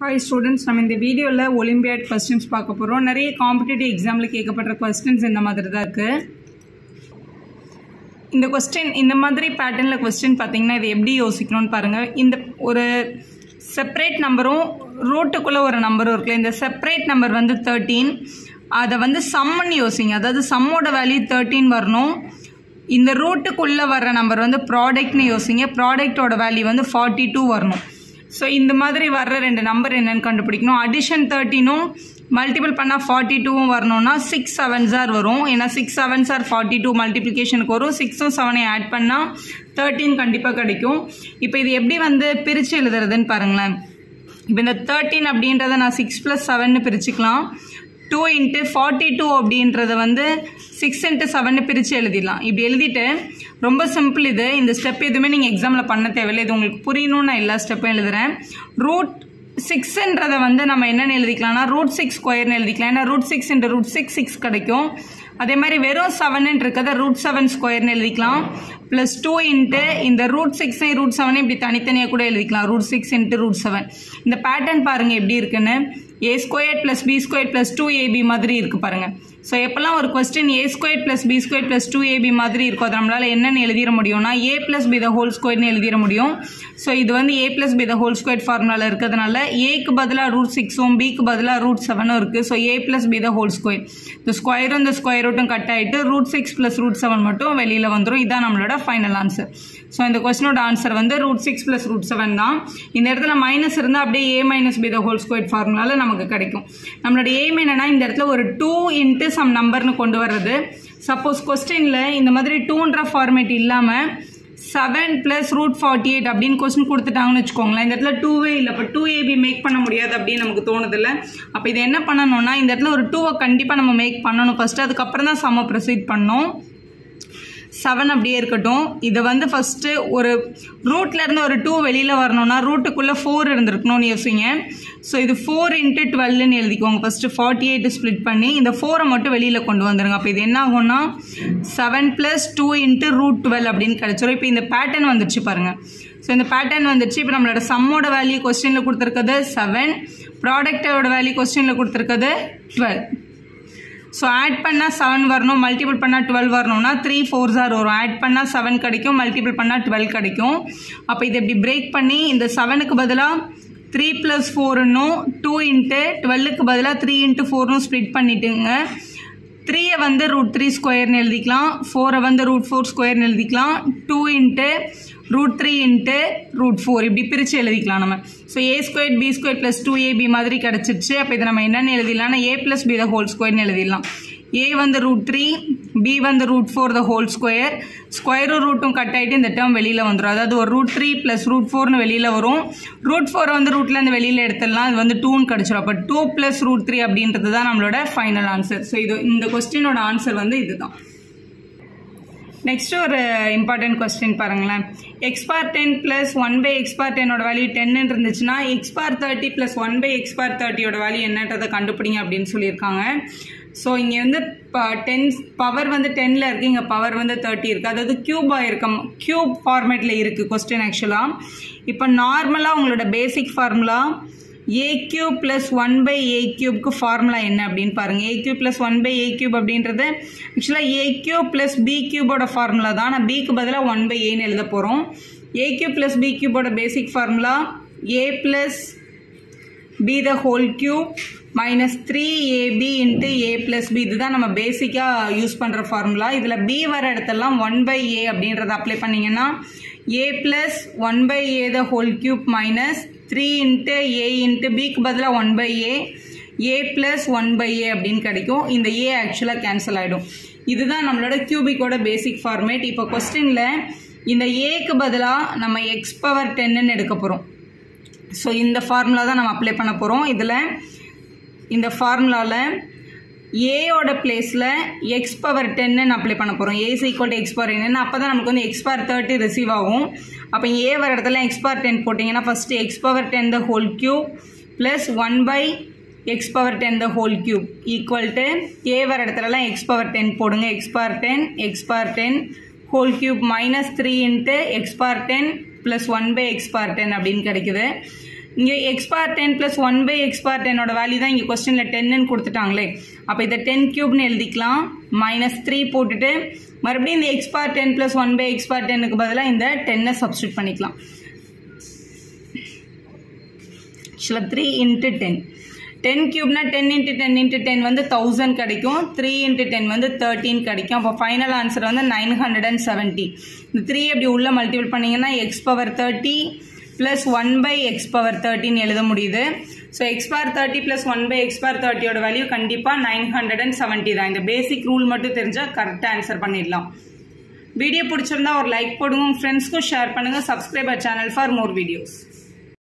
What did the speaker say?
Hi students, நம்ம இந்த வீடியோல ஒலிம்பியாட் क्वेश्चंस பார்க்க போறோம். நிறைய காம்படிட்டிவ் எக்ஸாம்ல கேட்கப்பட்ட क्वेश्चंस இந்த மாதிரி தான் இருக்கு. இந்த क्वेश्चन இந்த மாதிரி பேட்டர்ன்ல क्वेश्चन பாத்தீங்கன்னா இது எப்படி யோசிக்கணும்னு பாருங்க. இந்த ஒரு செப்பரேட் நம்பரும் ரூட்டுக்குள்ள ஒரு நம்பரும் இருக்கு. இந்த செப்பரேட் நம்பர் வந்து 13. அத வந்து சம்னு யோசிங்க. அதாவது சம்மோட வேல்யூ 13 வரணும். இந்த ரூட்டுக்குள்ள வர நம்பர் வந்து ப்ராடக்ட்னு யோசிங்க. ப்ராடக்ட்டோட வேல்யூ வந்து 42 வரணும். ஸோ இந்த மாதிரி வர்ற ரெண்டு நம்பர் என்னன்னு கண்டுபிடிக்கணும். அடிஷன் 13ம் மல்டிபிள் பண்ணால் 42ம் வரணும்னா 6 7s வரும். ஏன்னா 6 7s 42 மல்டிப்ளிகேஷனுக்கு வரும். 6ம் 7ஐயும் ஆட் பண்ணால் 13 கண்டிப்பாக கிடைக்கும். இப்போ இது எப்படி வந்து பிரித்து எழுதுறதுன்னு பாருங்களேன். இப்போ இந்த 13 அப்படின்றத நான் 6 + 7ன்னு பிரிச்சுக்கலாம். 2 × 42 அப்படின்றத வந்து 6 × 7ன்னு பிரித்து எழுதிடலாம். இப்படி எழுதிட்டு ரொம்ப சிம்பிள் இது. இந்த ஸ்டெப் எதுவுமே நீங்கள் எக்ஸாமில் பண்ண தேவையில்லை. இது உங்களுக்கு புரியணும்னு நான் எல்லா ஸ்டெப்பும் எழுதுகிறேன். √6ன்றதை வந்து நம்ம என்னென்னு எழுதிக்கலாம்னா √6² எழுதிக்கலாம். ஏன்னா √6 × √6 6 கிடைக்கும். அதே மாதிரி வெறும் 7 இருக்கிறத √7² எழுதிக்கலாம். ப்ளஸ் 2 × இந்த √6 √7 இப்படி தனித்தனியாக கூட எழுதிக்கலாம். √6 × √7. இந்த பேட்டர்ன் பாருங்கள் எப்படி இருக்குன்னு. a² + b² + 2ab மாதிரி இருக்கு பாருங்க. ஸோ எப்பெல்லாம் ஒரு கொஸ்டின் a² + b² + 2ab மாதிரி இருக்கும், அது நம்மளால என்னன்னு எழுதிட முடியும்னா a + b ² எழுதிட முடியும். ஸோ இது வந்து a + b ² ஃபார்முலாவில் இருக்கிறதுனால ஏக்கு பதிலாக √6ம் பிக்கு பதிலாக √7ம் இருக்குது. ஸோ a + b ² இந்த ஸ்கொயரும் இந்த ஸ்கொயர் ரூட்டும் கட் ஆகிட்டு √6 + √7 மட்டும் வெளியில் வந்துடும். இதுதான் நம்மளோட ஃபைனல் ஆன்சர். ஸோ இந்த கொஸ்டினோட ஆன்சர் வந்து √6 + √7 தான். இந்த இடத்துல மைனஸ் இருந்தால் அப்படியே a - b ² ஃபார்முலாவில் நமக்கு கிடைக்கும். நம்மளோட எய்ம் என்னன்னா இந்த இடத்துல ஒரு 2 × சம் நம்பர்னு கொண்டு வர்றது. சப்போஸ் கொஸ்டின்ல இந்த மாதிரி 2ன்ற ஃபார்மேட் இல்லாமல் 7 + √48 அப்படின்னு கொஸ்டின் கொடுத்துட்டாங்கன்னு வச்சுக்கோங்களேன். இந்த இடத்துல 2வே இல்லை. இப்போ 2ab மேக் பண்ண முடியாது அப்படின்னு நமக்கு தோணுது இல்லை. அப்போ இதை என்ன பண்ணணும்னா இந்த இடத்துல ஒரு 2வை கண்டிப்பாக நம்ம மேக் பண்ணணும் ஃபர்ஸ்ட். அதுக்கப்புறம் தான் சம்ம ப்ரொசீட் பண்ணணும். 7 அப்படியே இருக்கட்டும். இதை வந்து ஃபஸ்ட்டு ஒரு ரூட்லேருந்து ஒரு 2 வெளியில் வரணும்னா ரூட்டுக்குள்ளே 4 இருந்திருக்கணும்னு யோசிங்க. ஸோ இது 4 × 12ன்னு எழுதிக்கோங்க. ஃபஸ்ட்டு 48 ஸ்ப்ளிட் பண்ணி இந்த 4ஐ மட்டும் வெளியில் கொண்டு வந்துடுங்க. அப்போ இது என்ன ஆகும்னா 7 + 2 × √12 அப்படின்னு கிடைச்சிடும். இப்போ இந்த பேட்டர்ன் வந்துடுச்சு பாருங்கள். ஸோ இந்த பேட்டர்ன் வந்துடுச்சு. இப்போ நம்மளோட சம்மோட வேல்யூ கொஸ்டினில் கொடுத்துருக்கிறது 7, ப்ராடக்டோட வேல்யூ கொஸ்டினில் கொடுத்துருக்கிறது 12. ஸோ ஆட் பண்ணால் 7 வரணும், மல்டிபிள் பண்ணால் 12 வரணும்னா 3 4s வரும். ஆட் பண்ணால் 7 கிடைக்கும், மல்டிபிள் பண்ணால் 12 கிடைக்கும். அப்போ இதை இப்படி பிரேக் பண்ணி இந்த 7க்கு பதிலாக 3 + 4ன்னும் 2 × 12க்கு பதிலாக 3 × 4ன்னும் ஸ்ப்ளிட் பண்ணிட்டுங்க. 3ஐ வந்து √3² எழுதிக்கலாம், 4ஐ வந்து √4² எழுதிக்கலாம், 2 × √3 × √4 இப்படி பிரித்து எழுதிக்கலாம் நம்ம. ஸோ a² b² + 2ab மாதிரி கிடச்சிருச்சு. அப்போ இதை நம்ம என்னென்னு எழுதிடலாம்னா a + b ² எழுதிடலாம். a வந்து √3, b வந்து √4 ஸ்கொயரும் ரூட்டும் கட் ஆகிட்டு இந்த டேர்ம் வெளியில் வந்துடும். அதாவது ஒரு √3 + √4ன்னு வெளியில் வரும். √4 வந்து ரூட்லேருந்து வெளியில் எடுத்துடலாம். அது வந்து 2ன்னு கிடச்சிடும். அப்போ 2 + √3 அப்படின்றது தான் நம்மளோட ஃபைனல் ஆன்சர். ஸோ இது இந்த கொஸ்டினோட ஆன்சர் வந்து இதுதான். நெக்ஸ்ட் ஒரு இம்பார்ட்டன்ட் கொஸ்டின் பாருங்களேன். x⁻10 + 1/x⁻10 வேல்யூ 10 இருந்துச்சுன்னா x⁻30 + 1/x⁻30 வேல்யூ என்னன்றதை கண்டுபிடிங்க அப்படின்னு சொல்லியிருக்காங்க. ஸோ இங்கே வந்து 10 பவர் வந்து 10ல் இருக்குது, இங்கே பவர் வந்து 30 இருக்குது. அதாவது க்யூபாக இருக்கும், க்யூப் ஃபார்மேட்டில் இருக்குது கொஸ்டின் ஆக்சுவலாக. இப்போ நார்மலாக உங்களோட பேசிக் ஃபார்முலா a³ + 1/a³ ஃபார்முலா என்ன அப்படின்னு பாருங்கள். a³ + 1/a³ அப்படின்றது ஆக்சுவலாக a³ + b³ ஃபார்முலா தான். நான் bக்கு பதிலாக 1/aன்னு எழுத போகிறோம். a³ + b³ basic formula a + b - 3ab × a + b. இதுதான் நம்ம பேசிக்காக யூஸ் பண்ணுற ஃபார்முலா. இதில் b வர இடத்தெல்லாம் 1/a அப்படின்றத அப்ளை பண்ணிங்கன்னா a + 1/a - 3 × a × bக்கு பதிலாக 1/a a + 1/a அப்படின்னு கிடைக்கும். இந்த a ஆக்சுவலாக கேன்சல் ஆகிடும். இதுதான் நம்மளோட கியூபிக்கோட பேசிக் ஃபார்மேட். இப்போ கொஸ்டினில் இந்த ஏக்கு பதிலாக நம்ம x⁻10ன்னு எடுக்க போகிறோம். ஸோ இந்த ஃபார்முலா தான் நம்ம அப்ளை பண்ண போகிறோம். இதில் இந்த ஃபார்முலாவில் ஏயோட பிளேஸில் x⁻10ன்னு அப்ளை பண்ண போகிறோம். a = x⁻n. அப்போ தான் நமக்கு வந்து x⁻30 ரிசீவ் ஆகும். அப்போ ஏ வர இடத்துல x⁻10 போட்டிங்கன்னா ஃபஸ்ட்டு x⁻10 + 1/x⁻10 = a வர இடத்துலலாம் x⁻10 போடுங்க. x⁻10 3 × x⁻10 + 1/x⁻10 அப்படின்னு கிடைக்குது. இங்கே x power 10 + 1/x power 10 value தான் இங்கே கொஸ்டினில் 10ன்னு கொடுத்துட்டாங்களே. அப்போ இதை 10 கியூப்னு எழுதிக்கலாம். -3 போட்டுட்டு மறுபடியும் இந்த x பவர் 10 + 1/x பவர் 10க்கு பதிலாக இந்த 10 சப்ஸ்டியூட் பண்ணிக்கலாம். ஆக்சுவலாக 3 × 10 10 கியூப்னா 10 × 10 × 10 வந்து 1000 கிடைக்கும். 3 × 10 வந்து 13 கிடைக்கும். அப்போ ஃபைனல் ஆன்சர் வந்து 970. இந்த 3 அப்படி உள்ள மல்டிபிள் பண்ணிங்கன்னா x பவர் 30 + 1/x பவர் 13 எழுத முடியுது. So x power 30 + 1/x power 30 value கண்டிப்பாக 970 தான். இந்த பேசிக் ரூல் மட்டும் தெரிஞ்சால் கரெக்டாக ஆன்சர் பண்ணிடலாம். வீடியோ பிடிச்சிருந்தா ஒரு லைக் போடுங்க, உங்கள் ஃப்ரெண்ட்ஸ்க்கும் ஷேர் பண்ணுங்கள். Subscribe our channel for more videos.